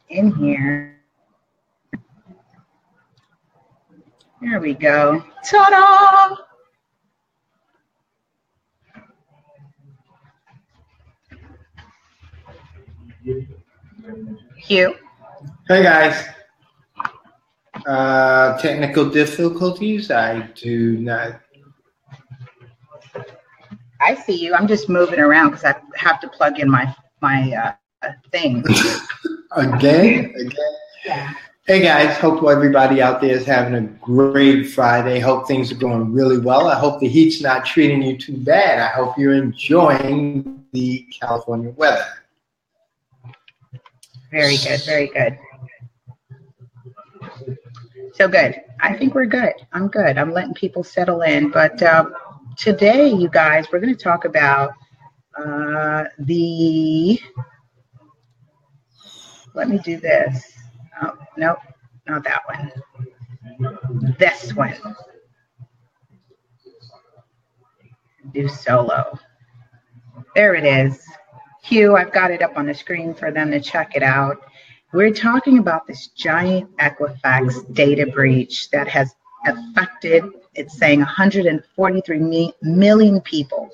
in here. There we go. Ta-da! Hugh. Hey guys. Technical difficulties. I do not. I see you. I'm just moving around because I have to plug in my thing. Again? Yeah. Hey guys, hope everybody out there is having a great Friday. Hope things are going really well. I hope the heat's not treating you too bad. I hope you're enjoying the California weather. Very good, very good. So good. I think we're good. I'm good. I'm letting people settle in. But today, you guys, we're going to talk about let me do this. Oh, nope, not that one. This one. Do solo. There it is. Hugh, I've got it up on the screen for them to check it out. We're talking about this giant Equifax data breach that has affected, it's saying 143 million people.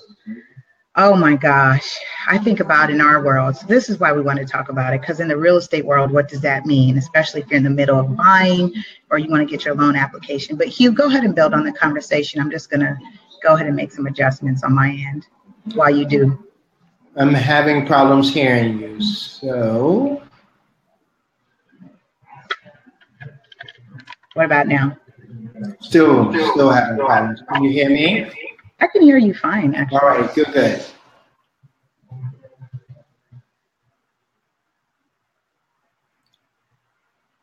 Oh my gosh. I think about in our world. So this is why we want to talk about it, because in the real estate world, what does that mean? Especially if you're in the middle of buying or you want to get your loan application. But Hugh, go ahead and build on the conversation. I'm just going to go ahead and make some adjustments on my end while you do. I'm having problems hearing you, so. What about now? Still having problems. Can you hear me? I can hear you fine, actually. All right, good.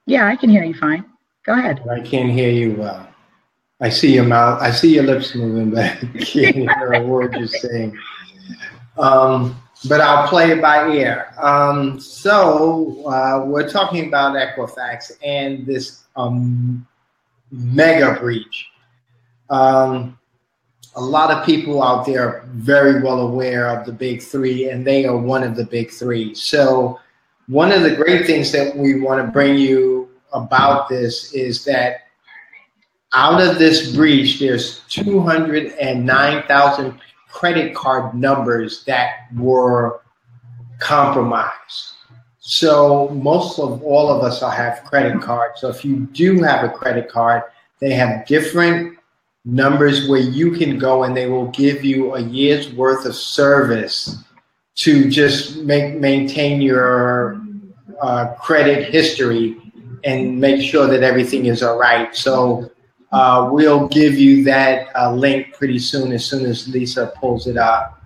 Yeah, I can hear you fine. Go ahead. I can't hear you well. I see your mouth. I see your lips moving, but I can't hear a word you're saying. But I'll play it by ear. So we're talking about Equifax and this mega breach. A lot of people out there are very well aware of the big three, and they are one of the big three. So one of the great things that we want to bring you about this is that out of this breach, there's 209,000 credit card numbers that were compromised. So most of all of us have credit cards. So if you do have a credit card, they have different numbers where you can go and they will give you a year's worth of service to just maintain your credit history and make sure that everything is all right. So we'll give you that link pretty soon as Lisa pulls it up.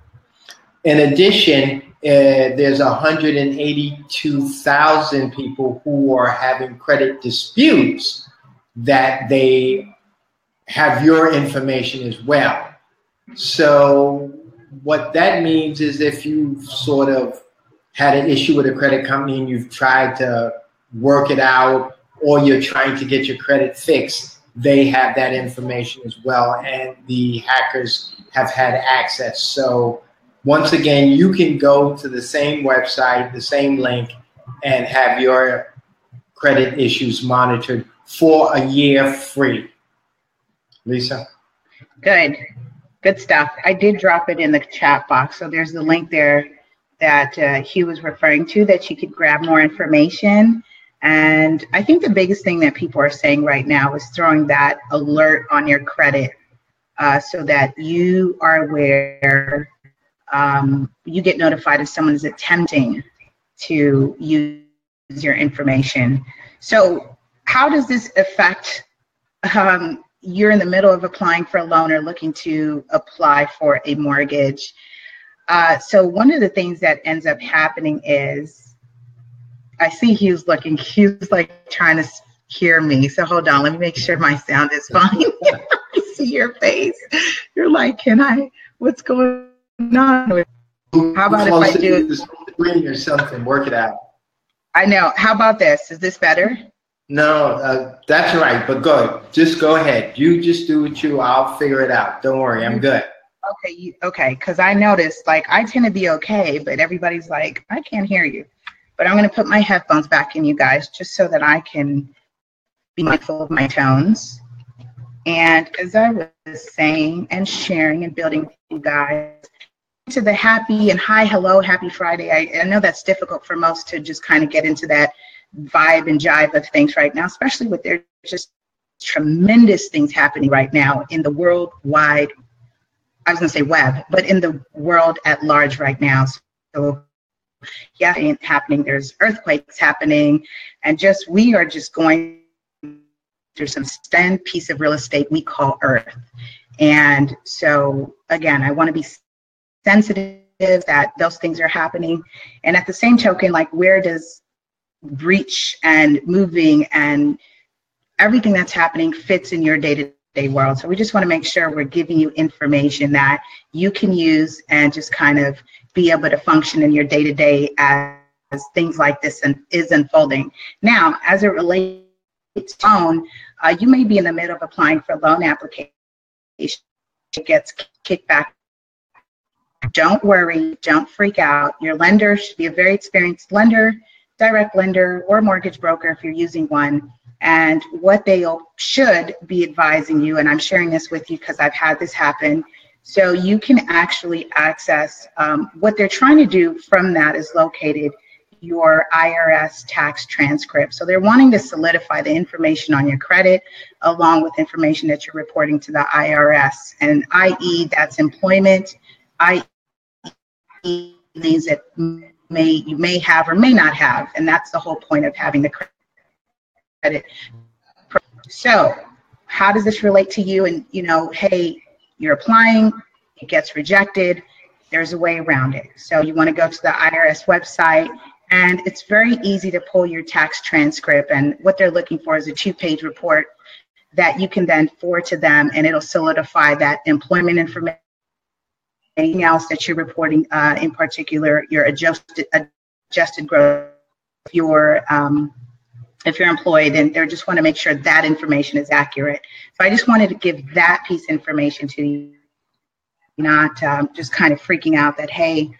In addition, there's 182,000 people who are having credit disputes that they have your information as well. So what that means is if you've sort of had an issue with a credit company and you've tried to work it out, or you're trying to get your credit fixed, they have that information as well, and the hackers have had access. So once again, you can go to the same website, the same link, and have your credit issues monitored for a year free. Lisa? Good stuff. I did drop it in the chat box. So there's the link there that Hugh was referring to that you could grab more information. And I think the biggest thing that people are saying right now is throwing that alert on your credit so that you are aware, you get notified if someone is attempting to use your information. So how does this affect you're in the middle of applying for a loan or looking to apply for a mortgage? So one of the things that ends up happening is, I see Hugh's looking, Hugh's like trying to hear me. So hold on, let me make sure my sound is fine. I see your face. You're like, what's going on? How about if I do the screen or something, work it out. I know. How about this? Is this better? No, that's right. But just go ahead. You just do what I'll figure it out. Don't worry, I'm good. Okay, because I noticed, like, I tend to be okay, but everybody's like, I can't hear you. but I'm going to put my headphones back in, you guys, just so that I can be mindful of my tones. And as I was saying and sharing and building with you guys, to the happy and hi, hello, happy Friday. I know that's difficult for most to just kind of get into that vibe and jive of things right now, especially with their just tremendous things happening right now in the worldwide, I was going to say web, but in the world at large right now. So yeah, it's happening. There's earthquakes happening, and just we are just going through some stand piece of real estate we call Earth. And so again, I want to be sensitive that those things are happening. And at the same token, like, where does breach and moving and everything that's happening fits in your day-to-day world? So we just want to make sure we're giving you information that you can use and just kind of be able to function in your day-to-day as things like this is unfolding. Now, as it relates to loan, you may be in the middle of applying for a loan application. It gets kicked back. Don't worry, don't freak out. Your lender should be a very experienced lender, direct lender, or mortgage broker if you're using one. And what they should be advising you, and I'm sharing this with you because I've had this happen, so you can actually access what they're trying to do from that is located your IRS tax transcript. So they're wanting to solidify the information on your credit along with information that you're reporting to the IRS. And i.e., that's employment, i.e., things that you may have or may not have. And that's the whole point of having the credit. So how does this relate to you? And, you know, hey, you're applying, it gets rejected. There's a way around it. So you want to go to the IRS website, and it's very easy to pull your tax transcript. And what they're looking for is a 2-page report that you can then forward to them, and it'll solidify that employment information, anything else that you're reporting, in particular, your adjusted growth, your if you're employed, and they just want to make sure that information is accurate. So I just wanted to give that piece of information to you, not just kind of freaking out that, hey,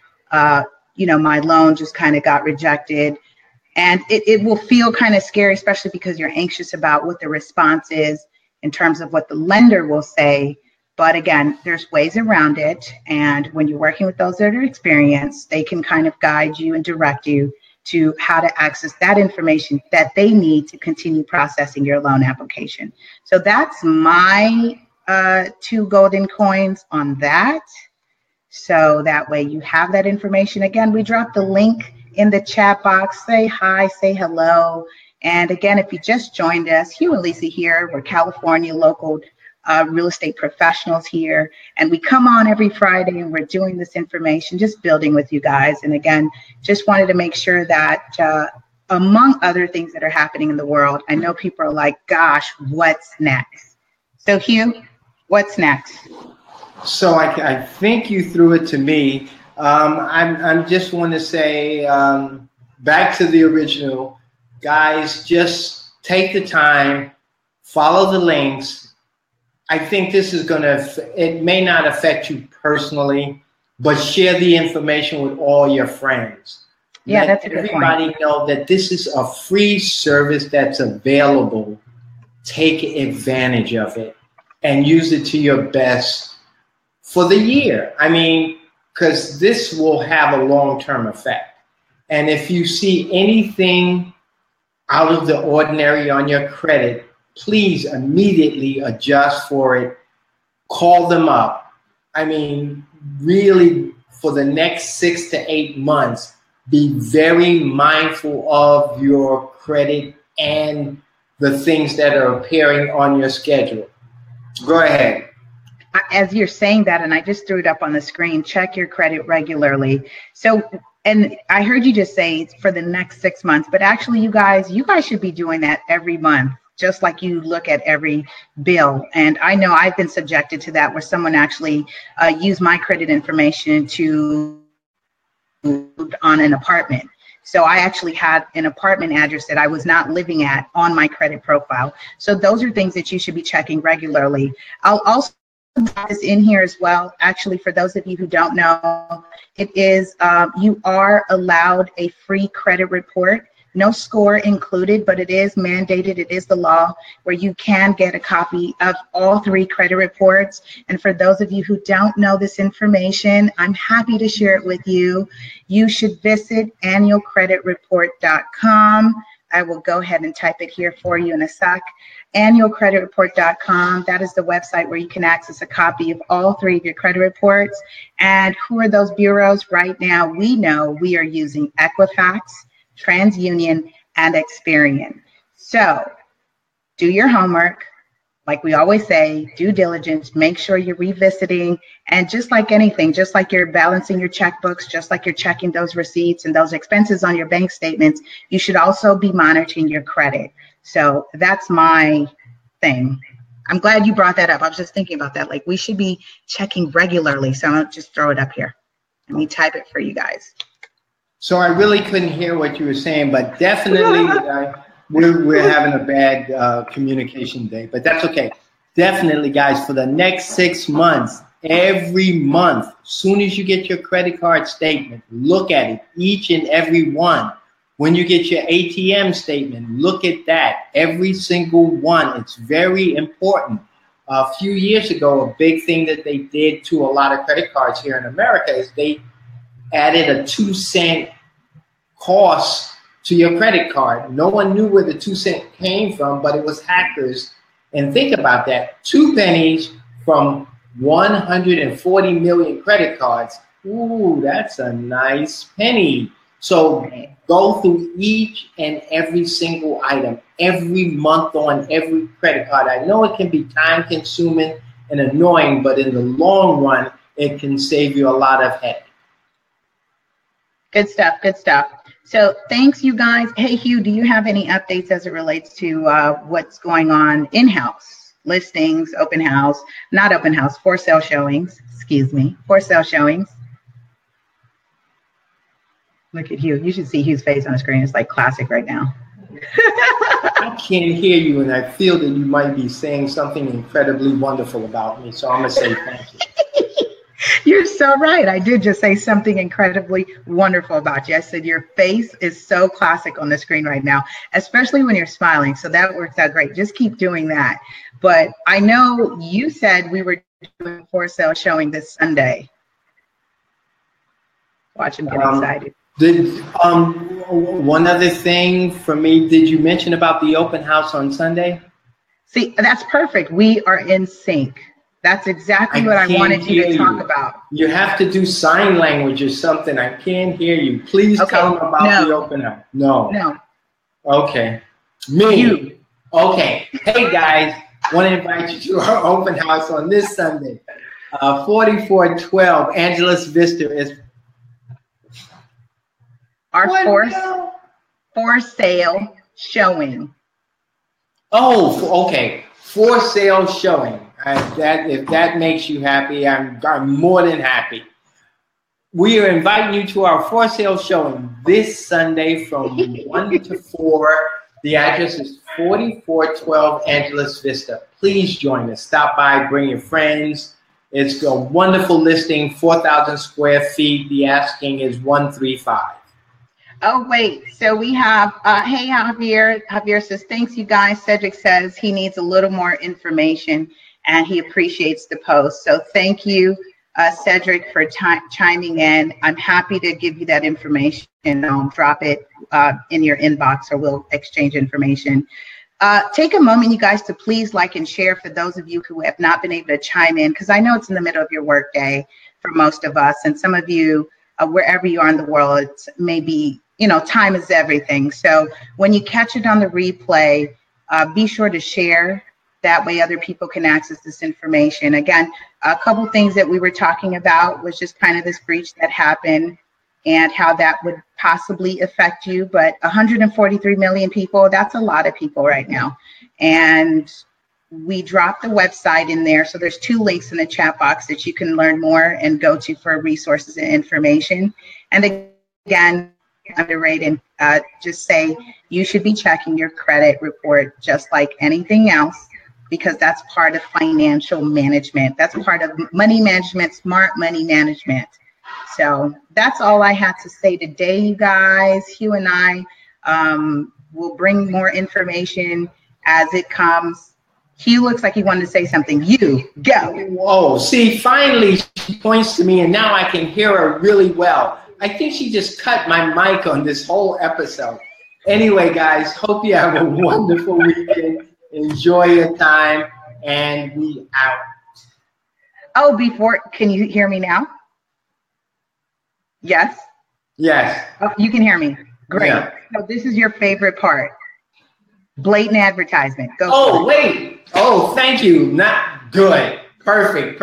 you know, my loan just kind of got rejected. And it will feel kind of scary, especially because you're anxious about what the response is in terms of what the lender will say. But again, there's ways around it. And when you're working with those that are experienced, they can kind of guide you and direct you to how to access that information that they need to continue processing your loan application. So that's my 2 golden coins on that. So that way you have that information. Again, we dropped the link in the chat box. Say hi, say hello. And again, if you just joined us, Hugh and Lisa here. We're California local real estate professionals here. And we come on every Friday and we're doing this information, just building with you guys. And again, just wanted to make sure that among other things that are happening in the world, I know people are like, gosh, what's next? So Hugh, what's next? So I think you threw it to me. I'm just want to say, back to the original, guys, just take the time, follow the links. I think this is it may not affect you personally, but share the information with all your friends. Yeah, Let that's a good point. everybody know that this is a free service that's available. Take advantage of it and use it to your best for the year. I mean, because this will have a long-term effect. And if you see anything out of the ordinary on your credit, please immediately adjust for it. Call them up. I mean, really, for the next 6 to 8 months, be very mindful of your credit and the things that are appearing on your schedule. Go ahead. As you're saying that, and I just threw it up on the screen, check your credit regularly. So, and I heard you just say for the next 6 months, but actually you guys should be doing that every month, just like you look at every bill. And I know I've been subjected to that, where someone actually used my credit information to on an apartment. So I actually had an apartment address that I was not living at on my credit profile. So those are things that you should be checking regularly. I'll also this in here as well. Actually, for those of you who don't know, it is you are allowed a free credit report. No score included, but it is mandated. It is the law where you can get a copy of all 3 credit reports. And for those of you who don't know this information, I'm happy to share it with you. You should visit annualcreditreport.com. I will go ahead and type it here for you in a sec. Annualcreditreport.com. That is the website where you can access a copy of all 3 of your credit reports. And who are those bureaus? Right now, we know we are using Equifax, TransUnion, and Experian. So do your homework. Like we always say, due diligence, make sure you're revisiting. And just like anything, just like you're balancing your checkbooks, just like you're checking those receipts and those expenses on your bank statements, you should also be monitoring your credit. So that's my thing. I'm glad you brought that up. I was just thinking about that. Like we should be checking regularly. So I'll just throw it up here. Let me type it for you guys. So I really couldn't hear what you were saying, but definitely we're having a bad communication day, but that's okay. Definitely, guys, for the next 6 months, every month, soon as you get your credit card statement, look at it, each and every one. When you get your ATM statement, look at that, every single one. It's very important. A few years ago, a big thing that they did to a lot of credit cards here in America is they added a 2-cent cost to your credit card. No one knew where the 2 cent came from, but it was hackers. And think about that, 2 pennies from 140 million credit cards. Ooh, that's a nice penny. So go through each and every single item every month on every credit card. I know it can be time consuming and annoying, but in the long run, it can save you a lot of headache. Good stuff. Good stuff. So thanks, you guys. Hey, Hugh, do you have any updates as it relates to what's going on in-house? Listings, open house, not open house, for sale showings, for sale showings. Look at Hugh. You should see Hugh's face on the screen. It's like classic right now. I can't hear you, and I feel that you might be saying something incredibly wonderful about me, so I'm going to say thank you. You're so right. I did just say something incredibly wonderful about you. I said your face is so classic on the screen right now, especially when you're smiling. So that works out great. Just keep doing that. But I know you said we were doing for sale showing this Sunday. Watch him get excited. One other thing for me, did you mention about the open house on Sunday? See, that's perfect. We are in sync. That's exactly what I wanted you to talk about. You have to do sign language or something. I can't hear you. Please tell them about the open house. No. Okay. Me. You. Okay. Hey, guys. Want to invite you to our open house on this Sunday. 4412 Angeles Vista is our for sale showing. Oh, okay. For sale showing. If that makes you happy, I'm more than happy. We are inviting you to our for sale showing this Sunday from 1 to 4. The address is 4412 Angeles Vista. Please join us. Stop by, bring your friends. It's a wonderful listing, 4,000 square feet. The asking is $135. Oh, wait. So we have, hey, Javier. Javier says, thanks, you guys. Cedric says he needs a little more information and he appreciates the post. So thank you, Cedric, for chiming in. I'm happy to give you that information. I'll drop it in your inbox or we'll exchange information. Take a moment, you guys, to please like and share for those of you who have not been able to chime in, because I know it's in the middle of your workday for most of us. And some of you, wherever you are in the world, it's maybe, time is everything. So when you catch it on the replay, be sure to share. That way other people can access this information. Again, a couple things that we were talking about was just kind of this breach that happened and how that would possibly affect you. But 143 million people, that's a lot of people right now. And we dropped the website in there. So there's 2 links in the chat box that you can learn more and go to for resources and information. And again, underrated, just say you should be checking your credit report just like anything else, because that's part of financial management. That's part of money management, smart money management. So that's all I had to say today, you guys. Hugh and I will bring more information as it comes. Hugh looks like he wanted to say something. You go. Whoa, see, finally she points to me and now I can hear her really well. I think she just cut my mic on this whole episode. Anyway, guys, hope you have a wonderful weekend. Enjoy your time, and we out. Oh, can you hear me now? Yes? Yes. Oh, you can hear me. Great. Yeah. So this is your favorite part. Blatant advertisement. Go. Oh, wait. Oh, thank you. Not good. Perfect.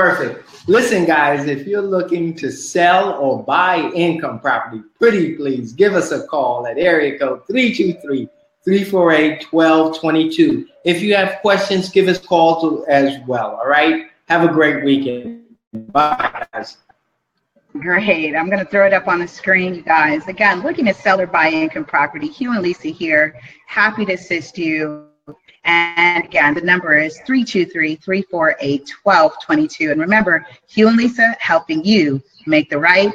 Listen, guys, if you're looking to sell or buy income property, pretty please give us a call at area code 323-348-1222. If you have questions, give us calls as well. All right. Have a great weekend. Bye, guys. Great. I'm going to throw it up on the screen, you guys. Again, looking to sell or buy income property. Hugh and Lisa here. Happy to assist you. And again, the number is 323-348-1222. And remember, Hugh and Lisa helping you make the right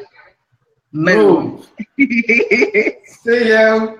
move. See you.